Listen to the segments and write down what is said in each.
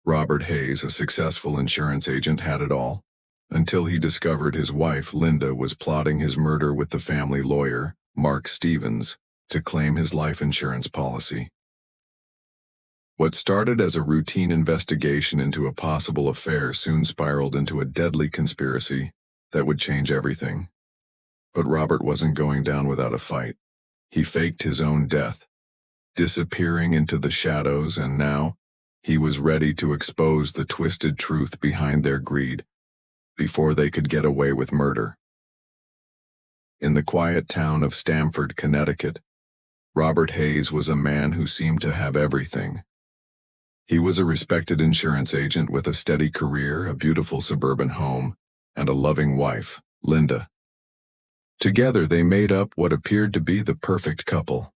Robert Hayes, a successful insurance agent, had it all, until he discovered his wife, Linda, was plotting his murder with the family lawyer, Mark Stevens, to claim his life insurance policy. What started as a routine investigation into a possible affair soon spiraled into a deadly conspiracy that would change everything. But Robert wasn't going down without a fight. He faked his own death, disappearing into the shadows, and now he was ready to expose the twisted truth behind their greed before they could get away with murder. In the quiet town of Stamford, Connecticut, Robert Hayes was a man who seemed to have everything. He was a respected insurance agent with a steady career, a beautiful suburban home, and a loving wife, Linda. Together they made up what appeared to be the perfect couple.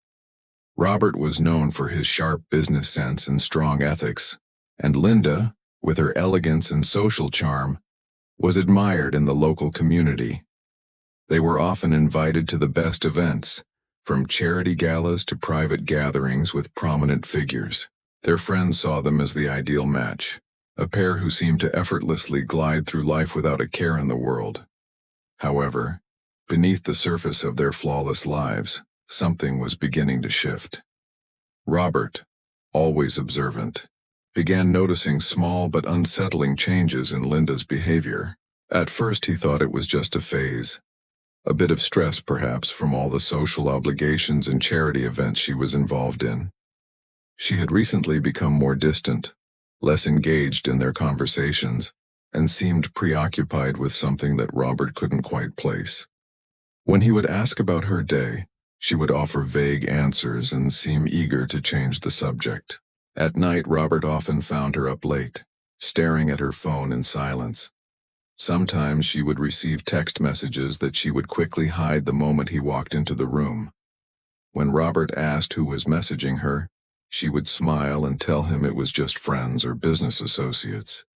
Robert was known for his sharp business sense and strong ethics, and Linda, with her elegance and social charm, was admired in the local community. They were often invited to the best events, from charity galas to private gatherings with prominent figures. Their friends saw them as the ideal match, a pair who seemed to effortlessly glide through life without a care in the world. However, beneath the surface of their flawless lives, something was beginning to shift. Robert, always observant, began noticing small but unsettling changes in Linda's behavior. At first he thought it was just a phase, a bit of stress perhaps from all the social obligations and charity events she was involved in. She had recently become more distant, less engaged in their conversations, and seemed preoccupied with something that Robert couldn't quite place. When he would ask about her day, she would offer vague answers and seem eager to change the subject. At night, Robert often found her up late, staring at her phone in silence. Sometimes she would receive text messages that she would quickly hide the moment he walked into the room. When Robert asked who was messaging her, she would smile and tell him it was just friends or business associates.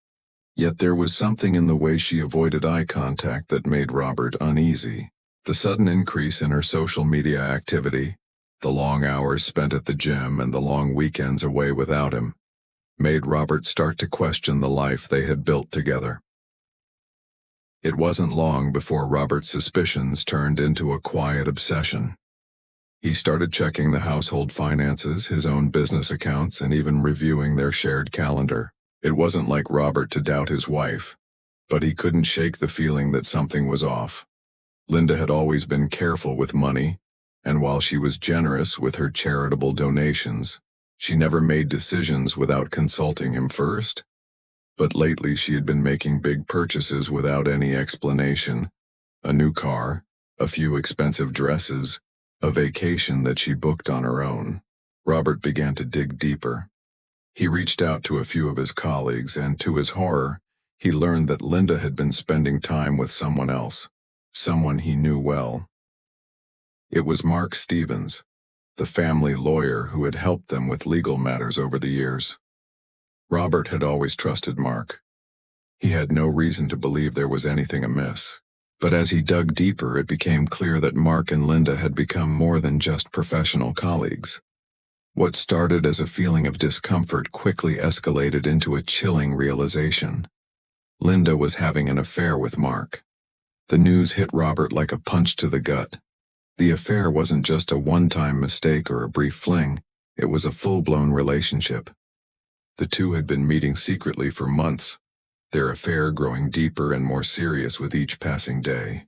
Yet there was something in the way she avoided eye contact that made Robert uneasy. The sudden increase in her social media activity, the long hours spent at the gym and the long weekends away without him, made Robert start to question the life they had built together. It wasn't long before Robert's suspicions turned into a quiet obsession. He started checking the household finances, his own business accounts, and even reviewing their shared calendar. It wasn't like Robert to doubt his wife, but he couldn't shake the feeling that something was off. Linda had always been careful with money, and while she was generous with her charitable donations, she never made decisions without consulting him first. But lately she had been making big purchases without any explanation: a new car, a few expensive dresses, a vacation that she booked on her own. Robert began to dig deeper. He reached out to a few of his colleagues, and to his horror, he learned that Linda had been spending time with someone else, someone he knew well. It was Mark Stevens, the family lawyer who had helped them with legal matters over the years. Robert had always trusted Mark. He had no reason to believe there was anything amiss. But as he dug deeper, it became clear that Mark and Linda had become more than just professional colleagues. What started as a feeling of discomfort quickly escalated into a chilling realization. Linda was having an affair with Mark. The news hit Robert like a punch to the gut. The affair wasn't just a one-time mistake or a brief fling, it was a full-blown relationship. The two had been meeting secretly for months, their affair growing deeper and more serious with each passing day.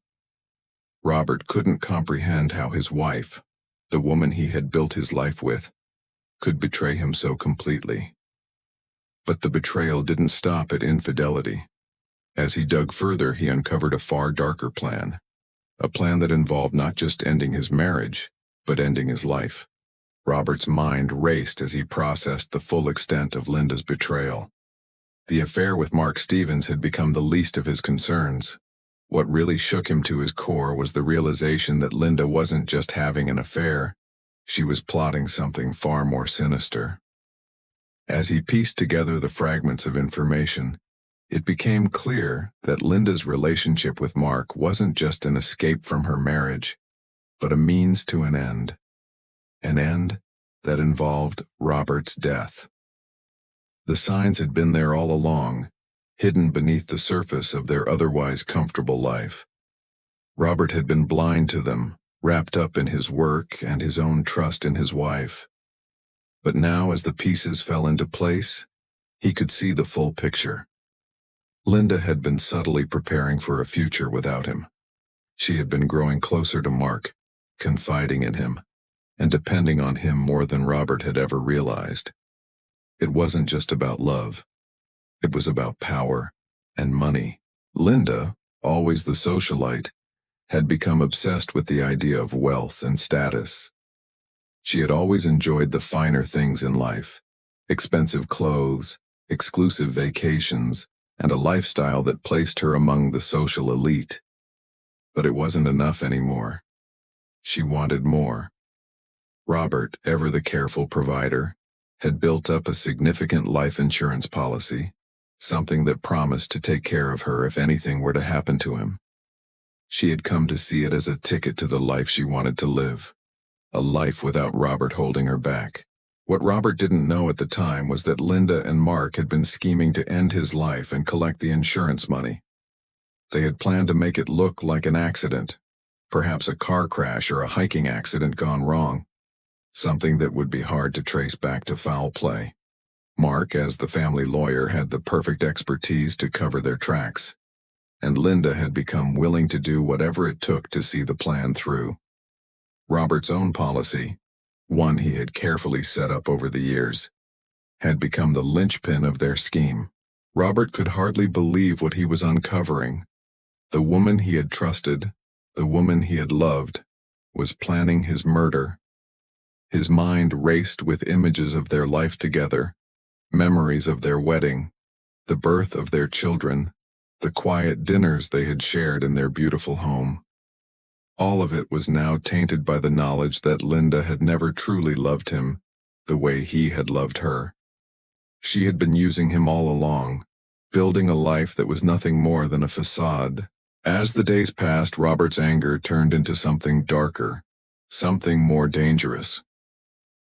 Robert couldn't comprehend how his wife, the woman he had built his life with, could betray him so completely. But the betrayal didn't stop at infidelity. As he dug further, he uncovered a far darker plan, a plan that involved not just ending his marriage, but ending his life. Robert's mind raced as he processed the full extent of Linda's betrayal. The affair with Mark Stevens had become the least of his concerns. What really shook him to his core was the realization that Linda wasn't just having an affair, she was plotting something far more sinister. As he pieced together the fragments of information, it became clear that Linda's relationship with Mark wasn't just an escape from her marriage, but a means to an end that involved Robert's death. The signs had been there all along, hidden beneath the surface of their otherwise comfortable life. Robert had been blind to them, wrapped up in his work and his own trust in his wife. But now, as the pieces fell into place, he could see the full picture. Linda had been subtly preparing for a future without him. She had been growing closer to Mark, confiding in him, and depending on him more than Robert had ever realized. It wasn't just about love. It was about power and money. Linda, always the socialite, had become obsessed with the idea of wealth and status. She had always enjoyed the finer things in life: expensive clothes, exclusive vacations, and a lifestyle that placed her among the social elite. But it wasn't enough anymore. She wanted more. Robert, ever the careful provider, had built up a significant life insurance policy, something that promised to take care of her if anything were to happen to him. She had come to see it as a ticket to the life she wanted to live, a life without Robert holding her back. What Robert didn't know at the time was that Linda and Mark had been scheming to end his life and collect the insurance money. They had planned to make it look like an accident, perhaps a car crash or a hiking accident gone wrong, something that would be hard to trace back to foul play. Mark, as the family lawyer, had the perfect expertise to cover their tracks, and Linda had become willing to do whatever it took to see the plan through. Robert's own policy, one he had carefully set up over the years, had become the linchpin of their scheme. Robert could hardly believe what he was uncovering. The woman he had trusted, the woman he had loved, was planning his murder. His mind raced with images of their life together, memories of their wedding, the birth of their children, the quiet dinners they had shared in their beautiful home. All of it was now tainted by the knowledge that Linda had never truly loved him the way he had loved her. She had been using him all along, building a life that was nothing more than a facade. As the days passed, Robert's anger turned into something darker, something more dangerous.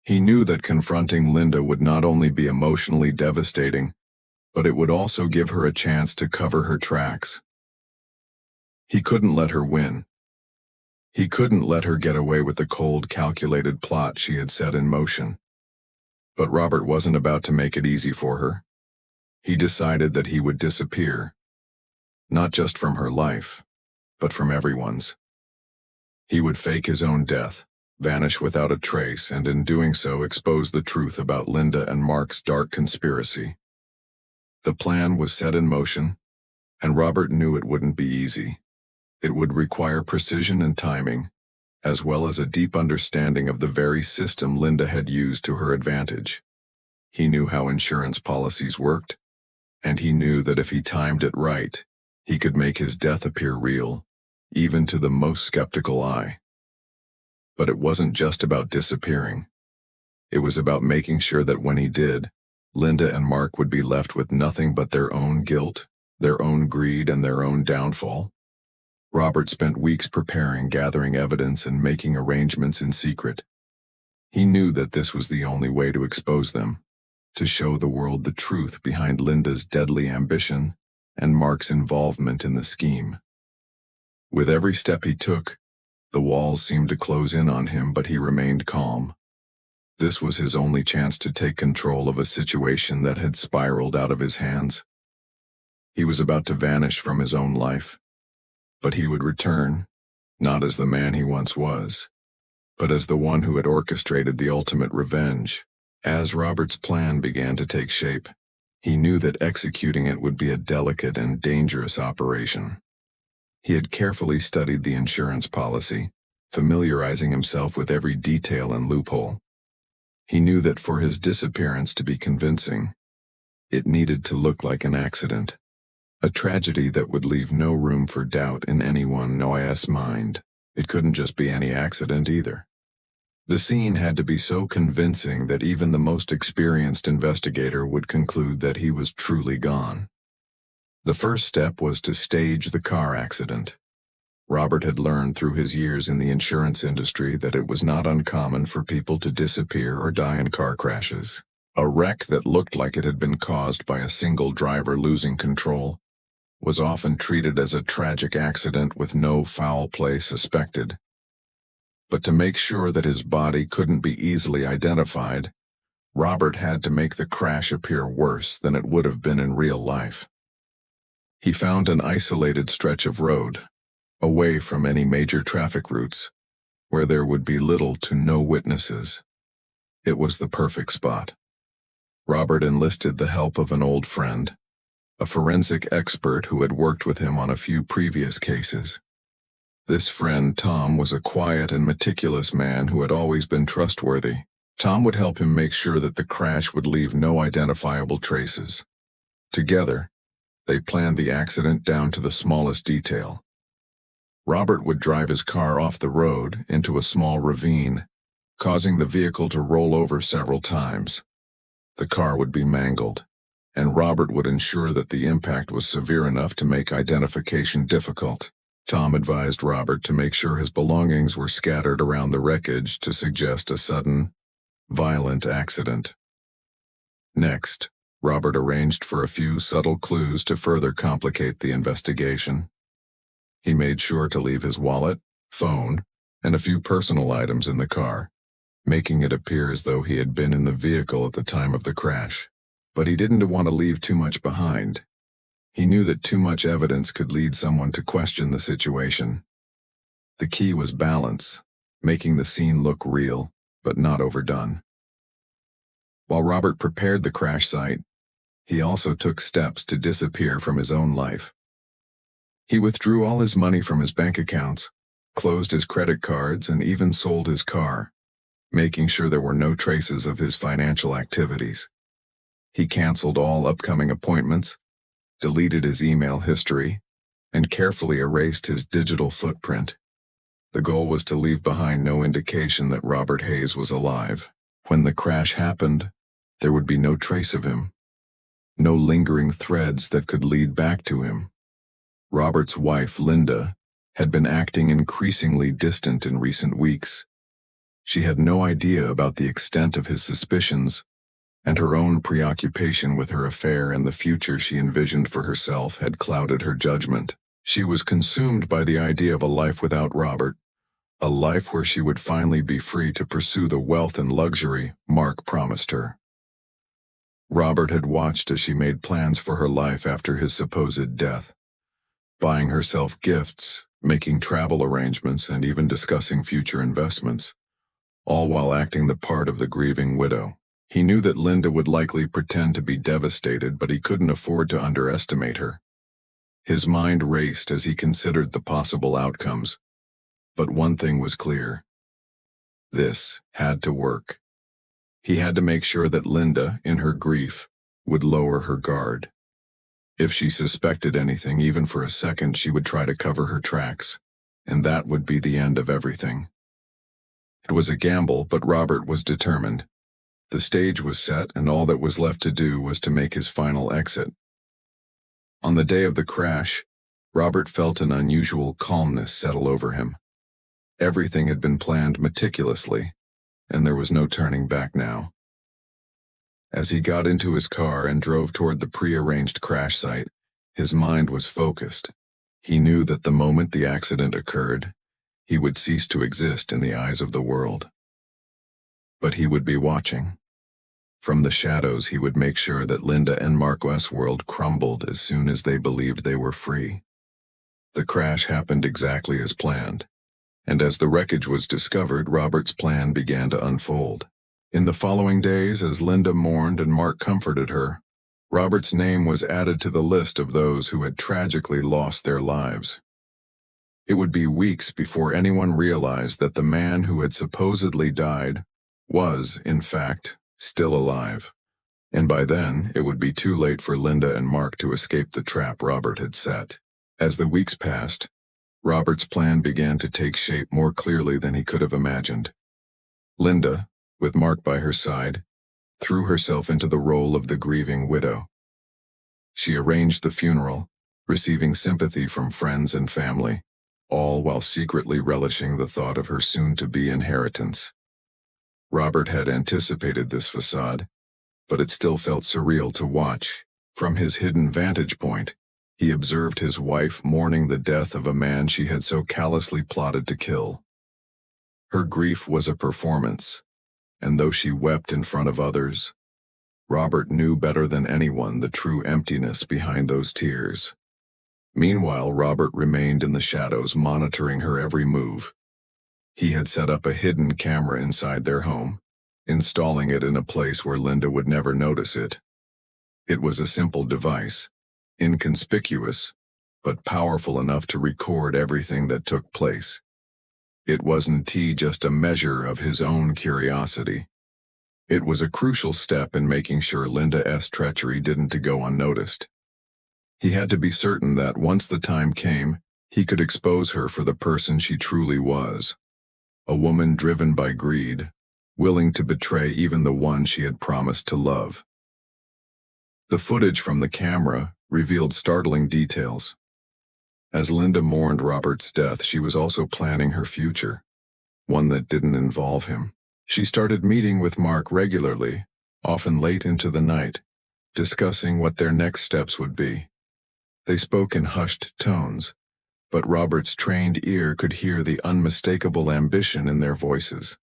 He knew that confronting Linda would not only be emotionally devastating, but it would also give her a chance to cover her tracks. He couldn't let her win. He couldn't let her get away with the cold, calculated plot she had set in motion. But Robert wasn't about to make it easy for her. He decided that he would disappear, not just from her life, but from everyone's. He would fake his own death, vanish without a trace, and in doing so expose the truth about Linda and Mark's dark conspiracy. The plan was set in motion, and Robert knew it wouldn't be easy. It would require precision and timing, as well as a deep understanding of the very system Linda had used to her advantage. He knew how insurance policies worked, and he knew that if he timed it right, he could make his death appear real, even to the most skeptical eye. But it wasn't just about disappearing. It was about making sure that when he did, Linda and Mark would be left with nothing but their own guilt, their own greed, and their own downfall. Robert spent weeks preparing, gathering evidence, and making arrangements in secret. He knew that this was the only way to expose them, to show the world the truth behind Linda's deadly ambition and Mark's involvement in the scheme. With every step he took, the walls seemed to close in on him, but he remained calm. This was his only chance to take control of a situation that had spiraled out of his hands. He was about to vanish from his own life, but he would return, not as the man he once was, but as the one who had orchestrated the ultimate revenge. As Robert's plan began to take shape, he knew that executing it would be a delicate and dangerous operation. He had carefully studied the insurance policy, familiarizing himself with every detail and loophole. He knew that for his disappearance to be convincing, it needed to look like an accident, a tragedy that would leave no room for doubt in anyone's mind. It couldn't just be any accident either. The scene had to be so convincing that even the most experienced investigator would conclude that he was truly gone. The first step was to stage the car accident. Robert had learned through his years in the insurance industry that it was not uncommon for people to disappear or die in car crashes. A wreck that looked like it had been caused by a single driver losing control was often treated as a tragic accident with no foul play suspected. But to make sure that his body couldn't be easily identified, Robert had to make the crash appear worse than it would have been in real life. He found an isolated stretch of road, away from any major traffic routes, where there would be little to no witnesses. It was the perfect spot. Robert enlisted the help of an old friend, a forensic expert who had worked with him on a few previous cases. This friend, Tom, was a quiet and meticulous man who had always been trustworthy. Tom would help him make sure that the crash would leave no identifiable traces. Together, they planned the accident down to the smallest detail. Robert would drive his car off the road into a small ravine, causing the vehicle to roll over several times. The car would be mangled, and Robert would ensure that the impact was severe enough to make identification difficult. Tom advised Robert to make sure his belongings were scattered around the wreckage to suggest a sudden, violent accident. Next, Robert arranged for a few subtle clues to further complicate the investigation. He made sure to leave his wallet, phone, and a few personal items in the car, making it appear as though he had been in the vehicle at the time of the crash. But he didn't want to leave too much behind. He knew that too much evidence could lead someone to question the situation. The key was balance, making the scene look real, but not overdone. While Robert prepared the crash site, he also took steps to disappear from his own life. He withdrew all his money from his bank accounts, closed his credit cards, and even sold his car, making sure there were no traces of his financial activities. He canceled all upcoming appointments, deleted his email history, and carefully erased his digital footprint. The goal was to leave behind no indication that Robert Hayes was alive. When the crash happened, there would be no trace of him, no lingering threads that could lead back to him. Robert's wife, Linda, had been acting increasingly distant in recent weeks. She had no idea about the extent of his suspicions, and her own preoccupation with her affair and the future she envisioned for herself had clouded her judgment. She was consumed by the idea of a life without Robert, a life where she would finally be free to pursue the wealth and luxury Mark promised her. Robert had watched as she made plans for her life after his supposed death, buying herself gifts, making travel arrangements, and even discussing future investments, all while acting the part of the grieving widow. He knew that Linda would likely pretend to be devastated, but he couldn't afford to underestimate her. His mind raced as he considered the possible outcomes. But one thing was clear. This had to work. He had to make sure that Linda, in her grief, would lower her guard. If she suspected anything, even for a second, she would try to cover her tracks, and that would be the end of everything. It was a gamble, but Robert was determined. The stage was set, and all that was left to do was to make his final exit. On the day of the crash, Robert felt an unusual calmness settle over him. Everything had been planned meticulously, and there was no turning back now. As he got into his car and drove toward the prearranged crash site, his mind was focused. He knew that the moment the accident occurred, he would cease to exist in the eyes of the world. But he would be watching. From the shadows, he would make sure that Linda and Marquess' world crumbled as soon as they believed they were free. The crash happened exactly as planned, and as the wreckage was discovered, Robert's plan began to unfold. In the following days, as Linda mourned and Mark comforted her, Robert's name was added to the list of those who had tragically lost their lives. It would be weeks before anyone realized that the man who had supposedly died was, in fact, still alive, and by then it would be too late for Linda and Mark to escape the trap Robert had set. As the weeks passed, Robert's plan began to take shape more clearly than he could have imagined. Linda, with Mark by her side, threw herself into the role of the grieving widow. She arranged the funeral, receiving sympathy from friends and family, all while secretly relishing the thought of her soon-to-be inheritance. Robert had anticipated this facade, but it still felt surreal to watch. From his hidden vantage point, he observed his wife mourning the death of a man she had so callously plotted to kill. Her grief was a performance, and though she wept in front of others, Robert knew better than anyone the true emptiness behind those tears. Meanwhile, Robert remained in the shadows, monitoring her every move. He had set up a hidden camera inside their home, installing it in a place where Linda would never notice it. It was a simple device, inconspicuous, but powerful enough to record everything that took place. It wasn't just a measure of his own curiosity. It was a crucial step in making sure Linda's treachery didn't go unnoticed. He had to be certain that once the time came, he could expose her for the person she truly was. A woman driven by greed, willing to betray even the one she had promised to love. The footage from the camera revealed startling details. As Linda mourned Robert's death, she was also planning her future, one that didn't involve him. She started meeting with Mark regularly, often late into the night, discussing what their next steps would be. They spoke in hushed tones, but Robert's trained ear could hear the unmistakable ambition in their voices.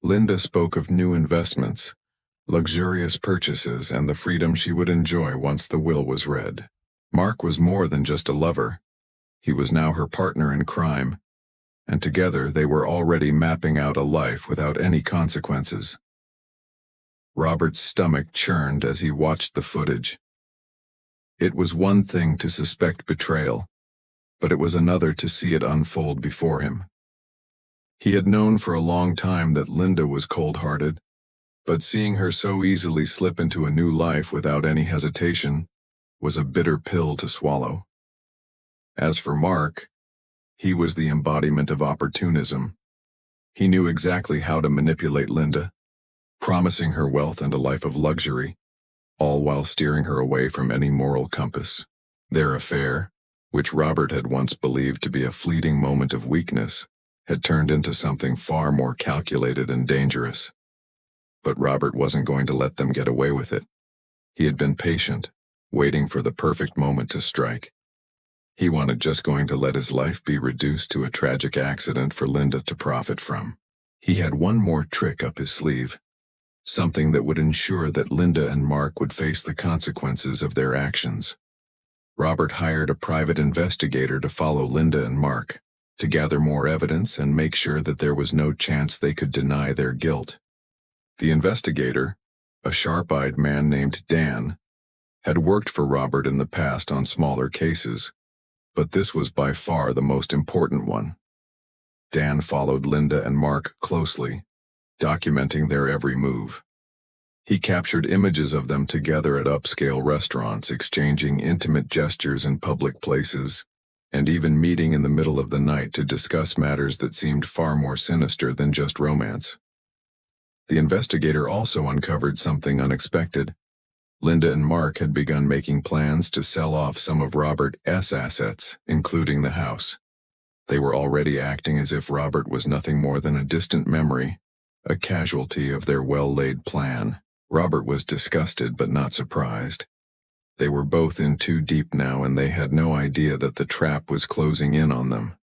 Linda spoke of new investments, luxurious purchases, and the freedom she would enjoy once the will was read. Mark was more than just a lover. He was now her partner in crime, and together they were already mapping out a life without any consequences. Robert's stomach churned as he watched the footage. It was one thing to suspect betrayal, but it was another to see it unfold before him. He had known for a long time that Linda was cold-hearted, but seeing her so easily slip into a new life without any hesitation was a bitter pill to swallow. As for Mark, he was the embodiment of opportunism. He knew exactly how to manipulate Linda, promising her wealth and a life of luxury, all while steering her away from any moral compass. Their affair, which Robert had once believed to be a fleeting moment of weakness, had turned into something far more calculated and dangerous. But Robert wasn't going to let them get away with it. He had been patient, waiting for the perfect moment to strike. He wasn't just going to let his life be reduced to a tragic accident for Linda to profit from. He had one more trick up his sleeve, something that would ensure that Linda and Mark would face the consequences of their actions. Robert hired a private investigator to follow Linda and Mark, to gather more evidence and make sure that there was no chance they could deny their guilt. The investigator, a sharp-eyed man named Dan, had worked for Robert in the past on smaller cases, but this was by far the most important one. Dan followed Linda and Mark closely, documenting their every move. He captured images of them together at upscale restaurants, exchanging intimate gestures in public places, and even meeting in the middle of the night to discuss matters that seemed far more sinister than just romance. The investigator also uncovered something unexpected. Linda and Mark had begun making plans to sell off some of Robert's assets, including the house. They were already acting as if Robert was nothing more than a distant memory, a casualty of their well-laid plan. Robert was disgusted but not surprised. They were both in too deep now, and they had no idea that the trap was closing in on them.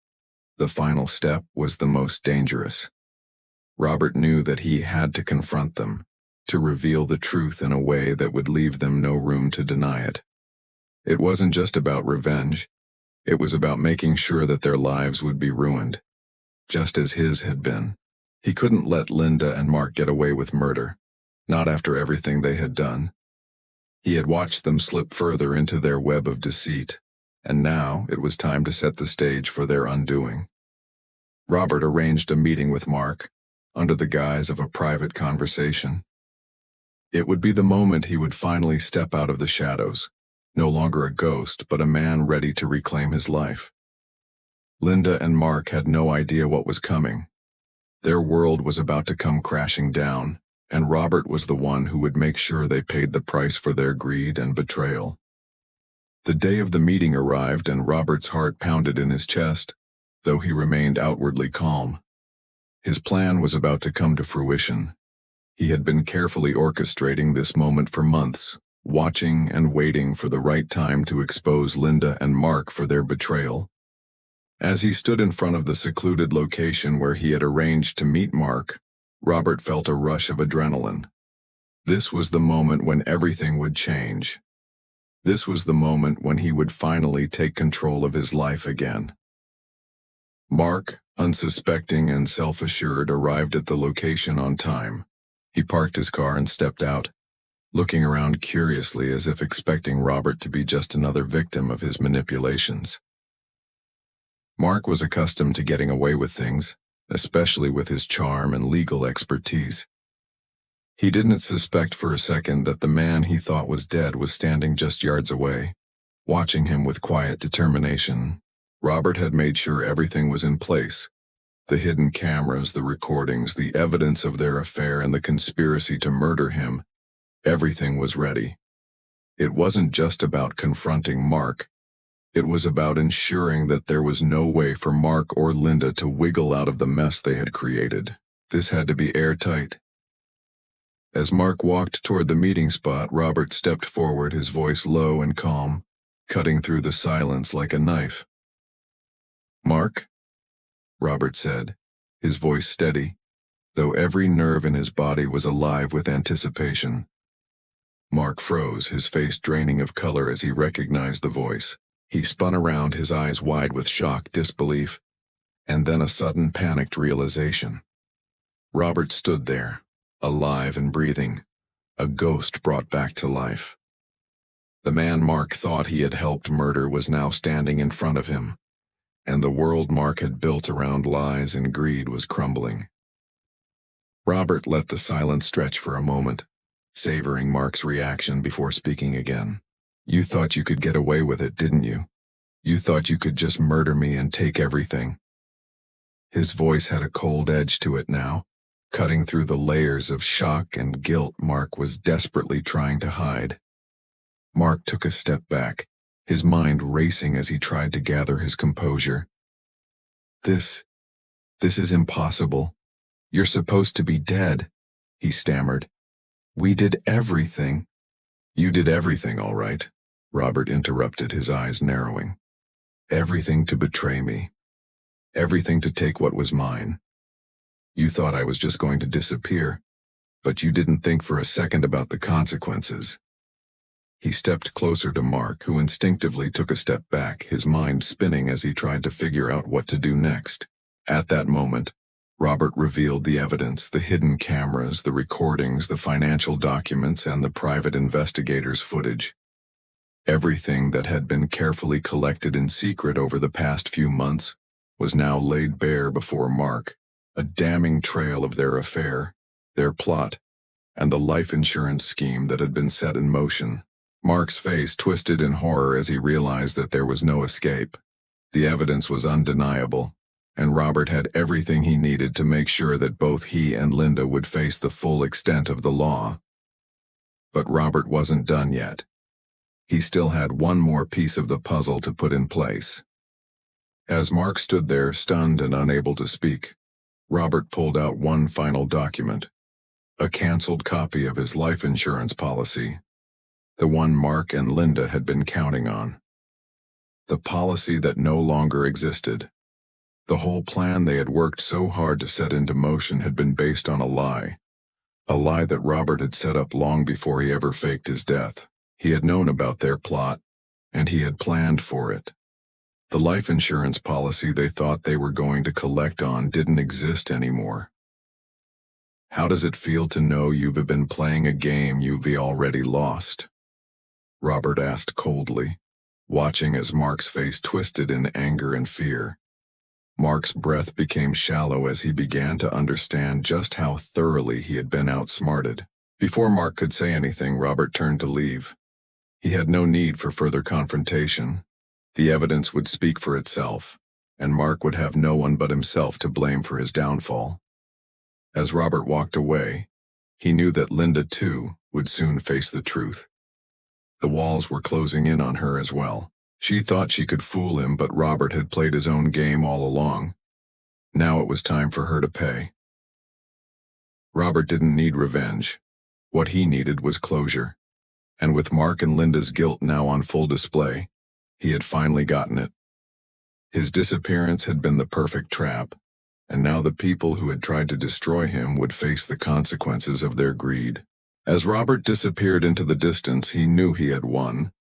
The final step was the most dangerous. Robert knew that he had to confront them, to reveal the truth in a way that would leave them no room to deny it. It wasn't just about revenge. It was about making sure that their lives would be ruined, just as his had been. He couldn't let Linda and Mark get away with murder, not after everything they had done. He had watched them slip further into their web of deceit, and now it was time to set the stage for their undoing. Robert arranged a meeting with Mark, under the guise of a private conversation. It would be the moment he would finally step out of the shadows, no longer a ghost, but a man ready to reclaim his life. Linda and Mark had no idea what was coming. Their world was about to come crashing down, and Robert was the one who would make sure they paid the price for their greed and betrayal. The day of the meeting arrived, and Robert's heart pounded in his chest, though he remained outwardly calm. His plan was about to come to fruition, He had been carefully orchestrating this moment for months, watching and waiting for the right time to expose Linda and Mark for their betrayal. As he stood in front of the secluded location where he had arranged to meet Mark, Robert felt a rush of adrenaline. This was the moment when everything would change. This was the moment when he would finally take control of his life again. Mark, unsuspecting and self-assured, arrived at the location on time. He parked his car and stepped out, looking around curiously as if expecting Robert to be just another victim of his manipulations. Mark was accustomed to getting away with things, especially with his charm and legal expertise. He didn't suspect for a second that the man he thought was dead was standing just yards away, watching him with quiet determination. Robert had made sure everything was in place. The hidden cameras, the recordings, the evidence of their affair and the conspiracy to murder him. Everything was ready. It wasn't just about confronting Mark. It was about ensuring that there was no way for Mark or Linda to wiggle out of the mess they had created. This had to be airtight. As Mark walked toward the meeting spot, Robert stepped forward, his voice low and calm, cutting through the silence like a knife. "Mark?" Robert said, his voice steady, though every nerve in his body was alive with anticipation. Mark froze, his face draining of color as he recognized the voice. He spun around, his eyes wide with shock, disbelief, and then a sudden panicked realization. Robert stood there, alive and breathing, a ghost brought back to life. The man Mark thought he had helped murder was now standing in front of him, and the world Mark had built around lies and greed was crumbling. Robert let the silence stretch for a moment, savoring Mark's reaction before speaking again. "You thought you could get away with it, didn't you? You thought you could just murder me and take everything." His voice had a cold edge to it now, cutting through the layers of shock and guilt Mark was desperately trying to hide. Mark took a step back, his mind racing as he tried to gather his composure. This is impossible. You're supposed to be dead," he stammered. "We did everything." "You did everything, all right," Robert interrupted, his eyes narrowing. "Everything to betray me. Everything to take what was mine. You thought I was just going to disappear, but you didn't think for a second about the consequences." He stepped closer to Mark, who instinctively took a step back, his mind spinning as he tried to figure out what to do next. At that moment, Robert revealed the evidence, the hidden cameras, the recordings, the financial documents, and the private investigators' footage. Everything that had been carefully collected in secret over the past few months was now laid bare before Mark, a damning trail of their affair, their plot, and the life insurance scheme that had been set in motion. Mark's face twisted in horror as he realized that there was no escape. The evidence was undeniable, and Robert had everything he needed to make sure that both he and Linda would face the full extent of the law. But Robert wasn't done yet. He still had one more piece of the puzzle to put in place. As Mark stood there, stunned and unable to speak, Robert pulled out one final document, a canceled copy of his life insurance policy, the one Mark and Linda had been counting on. The policy that no longer existed. The whole plan they had worked so hard to set into motion had been based on a lie that Robert had set up long before he ever faked his death. He had known about their plot, and he had planned for it. The life insurance policy they thought they were going to collect on didn't exist anymore. "How does it feel to know you've been playing a game you've already lost?" Robert asked coldly, watching as Mark's face twisted in anger and fear. Mark's breath became shallow as he began to understand just how thoroughly he had been outsmarted. Before Mark could say anything, Robert turned to leave. He had no need for further confrontation. The evidence would speak for itself, and Mark would have no one but himself to blame for his downfall. As Robert walked away, he knew that Linda, too, would soon face the truth. The walls were closing in on her as well. She thought she could fool him, but Robert had played his own game all along. Now it was time for her to pay. Robert didn't need revenge. What he needed was closure. And with Mark and Linda's guilt now on full display, he had finally gotten it. His disappearance had been the perfect trap, and now the people who had tried to destroy him would face the consequences of their greed. As Robert disappeared into the distance, he knew he had won,